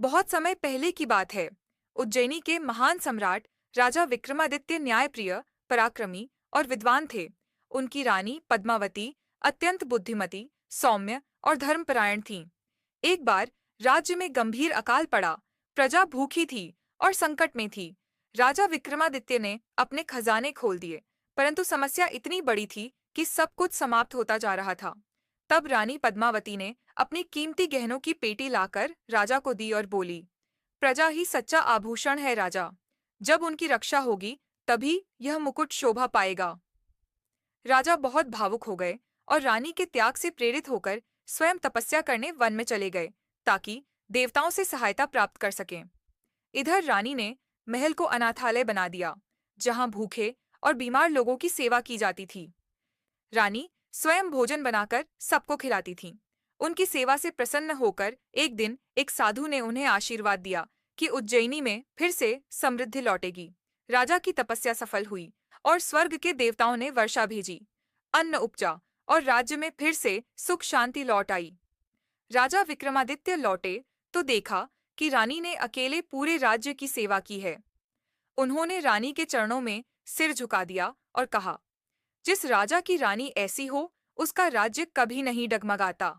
बहुत समय पहले की बात है। उज्जैनी के महान सम्राट राजा विक्रमादित्य न्यायप्रिय, पराक्रमी और विद्वान थे। उनकी रानी पद्मावती अत्यंत बुद्धिमती, सौम्य और धर्मपरायण थीं। एक बार राज्य में गंभीर अकाल पड़ा। प्रजा भूखी थी और संकट में थी। राजा विक्रमादित्य ने अपने खजाने खोल दिए, परंतु समस्या इतनी बड़ी थी कि सब कुछ समाप्त होता जा रहा था। तब रानी पद्मावती ने अपनी कीमती गहनों की पेटी लाकर राजा को दी और बोली, प्रजा ही सच्चा आभूषण है राजा। जब उनकी रक्षा होगी तभी यह मुकुट शोभा पाएगा। राजा बहुत भावुक हो गए और रानी के त्याग से प्रेरित होकर स्वयं तपस्या करने वन में चले गए, ताकि देवताओं से सहायता प्राप्त कर सकें। इधर रानी ने महल को अनाथालय बना दिया, जहां भूखे और बीमार लोगों की सेवा की जाती थी। रानी स्वयं भोजन बनाकर सबको खिलाती थीं। उनकी सेवा से प्रसन्न होकर एक दिन एक साधु ने उन्हें आशीर्वाद दिया कि उज्जैनी में फिर से समृद्धि लौटेगी। राजा की तपस्या सफल हुई और स्वर्ग के देवताओं ने वर्षा भेजी। अन्न उपजा और राज्य में फिर से सुख शांति लौट आई। राजा विक्रमादित्य लौटे तो देखा कि रानी ने अकेले पूरे राज्य की सेवा की है। उन्होंने रानी के चरणों में सिर झुका दिया और कहा, जिस राजा की रानी ऐसी हो, उसका राज्य कभी नहीं डगमगाता।